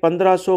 1500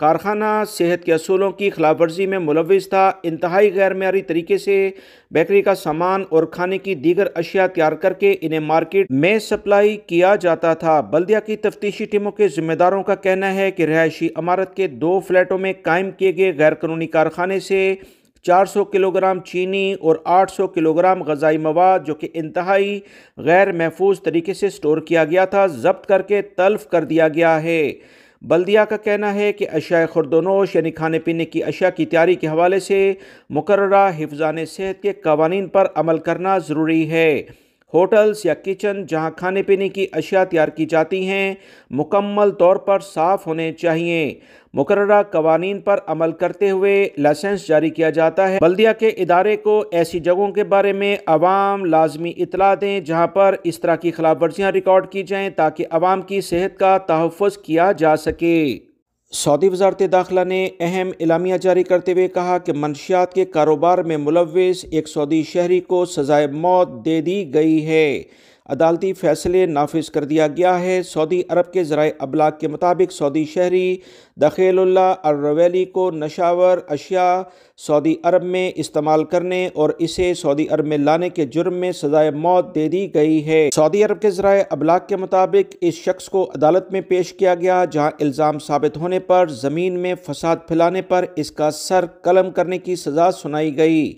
کارخانہ صحت کے اصولوں کی خلاف ورزی میں ملوث تھا، انتہائی غیر معیاری طریقے سے بیکری کا سامان اور کھانے کی دیگر اشیاء تیار کر کے انہیں مارکیٹ میں سپلائی کیا جاتا تھا۔ بلدیہ کی تفتیشی ٹیموں کے ذمہ داروں کا کہنا ہے کہ رہائشی عمارت کے 2 فلیٹوں میں قائم کیے گئے غیر قانونی کارخانے سے 400 کلو گرام چینی اور 800 کلو گرام غذائی مواد جو کہ انتہائی غیر محفوظ طریقے سے سٹور کیا گیا تھا، ضبط کر کے تلف کر دیا گیا ہے۔ بلدیہ کا کہنا ہے کہ اشیاء خوردونوش یعنی کھانے پینے کی اشیاء کی تیاری کے حوالے سے مقررہ حفظان صحت کے قوانین پر عمل کرنا ضروری ہے۔ ہوٹلز یا کچن جہاں کھانے پینے کی اشیاء تیار کی جاتی ہیں مکمل طور پر صاف ہونے چاہیے۔ مقررہ قوانین پر عمل کرتے ہوئے لائسنس جاری کیا جاتا ہے۔ بلدیہ کے ادارے کو ایسی جگہوں کے بارے میں عوام لازمی اطلاع دیں جہاں پر اس طرح کی خلاف ورزیاں ریکارڈ کی جائیں تاکہ عوام کی صحت کا تحفظ کیا جا سکے۔ سعودی وزارت داخلہ نے اہم اعلامیہ جاری کرتے ہوئے کہا کہ منشیات کے کاروبار میں ملوث ایک سعودی شہری کو سزائے موت دے دی گئی ہے۔ عدالتی فیصلے نافذ کر دیا گیا ہے۔ سعودی عرب کے ذرائع ابلاغ کے مطابق سعودی شہری دخیل اللہ الرویلی کو نشاور اشیاء سعودی عرب میں استعمال کرنے اور اسے سعودی عرب میں لانے کے جرم میں سزائے موت دے دی گئی ہے۔ سعودی عرب کے ذرائع ابلاغ کے مطابق اس شخص کو عدالت میں پیش کیا گیا جہاں الزام ثابت ہونے پر زمین میں فساد پھیلانے پر اس کا سر قلم کرنے کی سزا سنائی گئی۔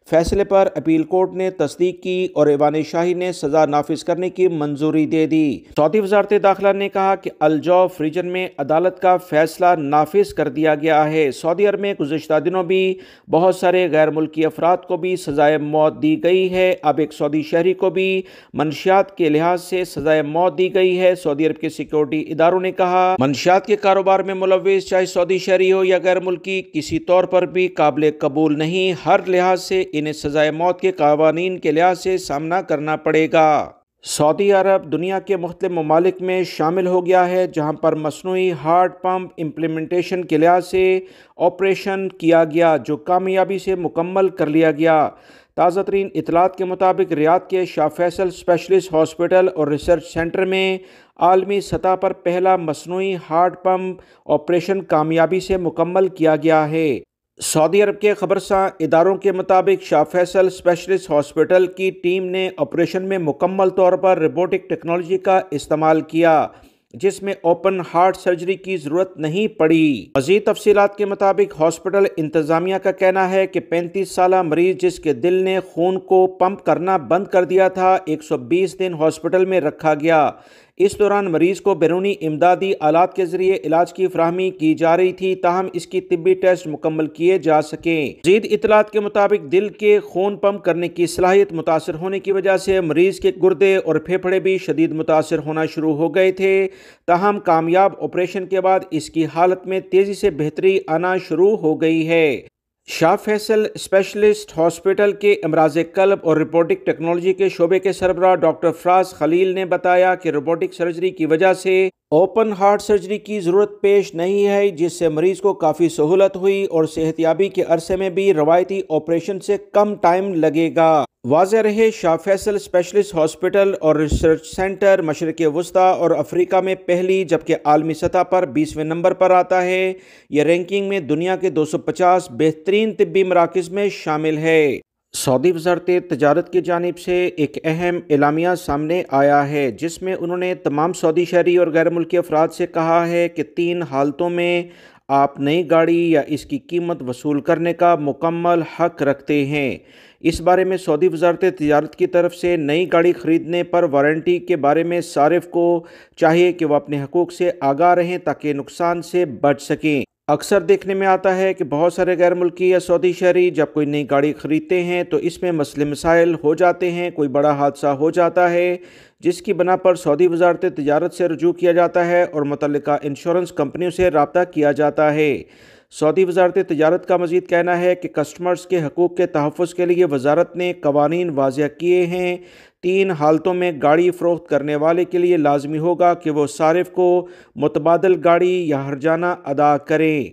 فیصلے پر اپیل کورٹ نے تصدیق کی اور ایوان شاہی نے سزا نافذ کرنے کی منظوری دے دی۔ سعودی وزارت داخلہ نے کہا کہ الجوف ریجن میں عدالت کا فیصلہ نافذ کر دیا گیا ہے۔ سعودی عرب میں گزشتہ دنوں بھی بہت سارے غیر ملکی افراد کو بھی سزائے موت دی گئی ہے۔ اب ایک سعودی شہری کو بھی منشیات کے لحاظ سے سزائے موت دی گئی ہے۔ سعودی عرب کے سیکورٹی اداروں نے کہا منشیات کے کاروبار میں ملوث چاہے سعودی شہری ہو یا غیر ملکی کسی طور پر بھی قابل قبول نہیں، ہر لحاظ سے انہیں سزائے موت کے قوانین کے لحاظ سے سامنا کرنا پڑے گا۔ سعودی عرب دنیا کے مختلف ممالک میں شامل ہو گیا ہے جہاں پر مصنوعی ہارٹ پمپ امپلیمنٹیشن کے لحاظ سے آپریشن کیا گیا جو کامیابی سے مکمل کر لیا گیا۔ تازہ ترین اطلاعات کے مطابق ریاض کے شاہ فیصل اسپیشلسٹ ہاسپٹل اور ریسرچ سینٹر میں عالمی سطح پر پہلا مصنوعی ہارٹ پمپ آپریشن کامیابی سے مکمل کیا گیا ہے۔ سعودی عرب کے خبرساں اداروں کے مطابق شاہ فیصل اسپیشلسٹ ہاسپٹل کی ٹیم نے آپریشن میں مکمل طور پر روبوٹک ٹیکنالوجی کا استعمال کیا جس میں اوپن ہارٹ سرجری کی ضرورت نہیں پڑی۔ مزید تفصیلات کے مطابق ہاسپٹل انتظامیہ کا کہنا ہے کہ 35 سالہ مریض جس کے دل نے خون کو پمپ کرنا بند کر دیا تھا 120 دن ہاسپٹل میں رکھا گیا۔ اس دوران مریض کو بیرونی امدادی آلات کے ذریعے علاج کی فراہمی کی جا رہی تھی تاہم اس کی طبی ٹیسٹ مکمل کیے جا سکیں۔ مزید اطلاعات کے مطابق دل کے خون پمپ کرنے کی صلاحیت متاثر ہونے کی وجہ سے مریض کے گردے اور پھیپھڑے بھی شدید متاثر ہونا شروع ہو گئے تھے تاہم کامیاب آپریشن کے بعد اس کی حالت میں تیزی سے بہتری آنا شروع ہو گئی ہے۔ شاہ فیصل اسپیشلسٹ ہاسپٹل کے امراض قلب اور روبوٹک ٹیکنالوجی کے شعبے کے سربراہ ڈاکٹر فراز خلیل نے بتایا کہ روبوٹک سرجری کی وجہ سے اوپن ہارٹ سرجری کی ضرورت پیش نہیں ہے جس سے مریض کو کافی سہولت ہوئی اور صحتیابی کے عرصے میں بھی روایتی آپریشن سے کم ٹائم لگے گا۔ واضح رہے شاہ فیصل اسپیشلسٹ ہاسپٹل اور ریسرچ سینٹر مشرق وسطیٰ اور افریقہ میں پہلی جبکہ عالمی سطح پر 20ویں نمبر پر آتا ہے۔ یہ رینکنگ میں دنیا کے 250 بہترین طبی مراکز میں شامل ہے۔ سعودی وزارت تجارت کی جانب سے ایک اہم اعلامیہ سامنے آیا ہے جس میں انہوں نے تمام سعودی شہری اور غیر ملکی افراد سے کہا ہے کہ 3 حالتوں میں آپ نئی گاڑی یا اس کی قیمت وصول کرنے کا مکمل حق رکھتے ہیں۔ اس بارے میں سعودی وزارت تجارت کی طرف سے نئی گاڑی خریدنے پر وارنٹی کے بارے میں صارف کو چاہیے کہ وہ اپنے حقوق سے آگاہ رہیں تاکہ نقصان سے بچ سکیں۔ اکثر دیکھنے میں آتا ہے کہ بہت سارے غیر ملکی یا سعودی شہری جب کوئی نئی گاڑی خریدتے ہیں تو اس میں مسئلے مسائل ہو جاتے ہیں، کوئی بڑا حادثہ ہو جاتا ہے جس کی بنا پر سعودی وزارت تجارت سے رجوع کیا جاتا ہے اور متعلقہ انشورنس کمپنیوں سے رابطہ کیا جاتا ہے۔ سعودی وزارت تجارت کا مزید کہنا ہے کہ کسٹمرز کے حقوق کے تحفظ کے لیے وزارت نے قوانین واضح کیے ہیں۔ 3 حالتوں میں گاڑی فروخت کرنے والے کے لیے لازمی ہوگا کہ وہ صارف کو متبادل گاڑی یا ہرجانہ ادا کریں۔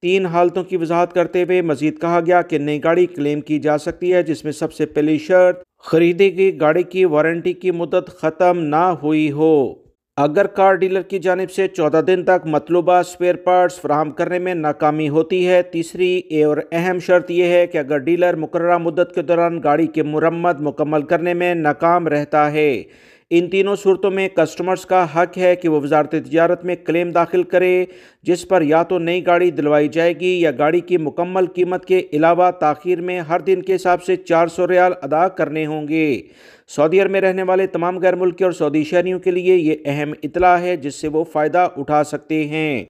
3 حالتوں کی وضاحت کرتے ہوئے مزید کہا گیا کہ نئی گاڑی کلیم کی جا سکتی ہے جس میں سب سے پہلی شرط خریدی گئی گاڑی کی وارنٹی کی مدت ختم نہ ہوئی ہو۔ اگر کار ڈیلر کی جانب سے 14 دن تک مطلوبہ سپیئر پارٹس فراہم کرنے میں ناکامی ہوتی ہے، تیسری اور اہم شرط یہ ہے کہ اگر ڈیلر مقررہ مدت کے دوران گاڑی کی مرمت مکمل کرنے میں ناکام رہتا ہے۔ ان تینوں صورتوں میں کسٹمرز کا حق ہے کہ وہ وزارت تجارت میں کلیم داخل کرے، جس پر یا تو نئی گاڑی دلوائی جائے گی یا گاڑی کی مکمل قیمت کے علاوہ تاخیر میں ہر دن کے حساب سے 400 ریال ادا کرنے ہوں گے۔ سعودی عرب میں رہنے والے تمام غیر ملکی اور سعودی شہریوں کے لیے یہ اہم اطلاع ہے جس سے وہ فائدہ اٹھا سکتے ہیں۔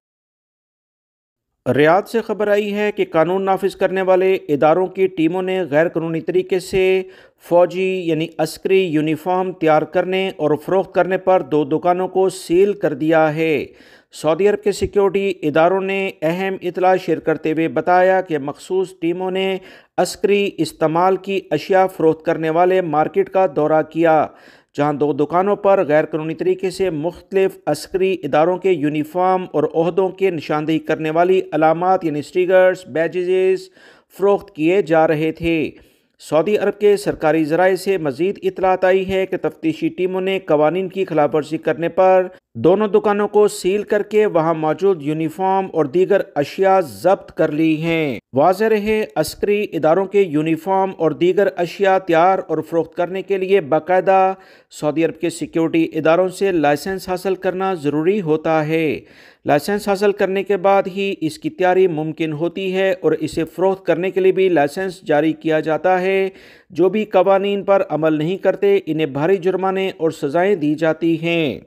ریاض سے خبر آئی ہے کہ قانون نافذ کرنے والے اداروں کی ٹیموں نے غیر قانونی طریقے سے فوجی یعنی عسکری یونیفارم تیار کرنے اور فروخت کرنے پر 2 دکانوں کو سیل کر دیا ہے۔ سعودی عرب کے سیکیورٹی اداروں نے اہم اطلاع شیئر کرتے ہوئے بتایا کہ مخصوص ٹیموں نے عسکری استعمال کی اشیاء فروخت کرنے والے مارکیٹ کا دورہ کیا، جہاں 2 دکانوں پر غیر قانونی طریقے سے مختلف عسکری اداروں کے یونیفارم اور عہدوں کے نشاندہی کرنے والی علامات یعنی اسٹیکرز، بیجز فروخت کیے جا رہے تھے۔ سعودی عرب کے سرکاری ذرائع سے مزید اطلاعات آئی ہے کہ تفتیشی ٹیموں نے قوانین کی خلاف ورزی کرنے پر دونوں دکانوں کو سیل کر کے وہاں موجود یونیفارم اور دیگر اشیاء ضبط کر لی ہیں۔ واضح رہے، عسکری اداروں کے یونیفارم اور دیگر اشیاء تیار اور فروخت کرنے کے لیے باقاعدہ سعودی عرب کے سیکیورٹی اداروں سے لائسنس حاصل کرنا ضروری ہوتا ہے۔ لائسنس حاصل کرنے کے بعد ہی اس کی تیاری ممکن ہوتی ہے اور اسے فروخت کرنے کے لیے بھی لائسنس جاری کیا جاتا ہے۔ جو بھی قوانین پر عمل نہیں کرتے انہیں بھاری جرمانے اور سزائیں دی جاتی ہیں۔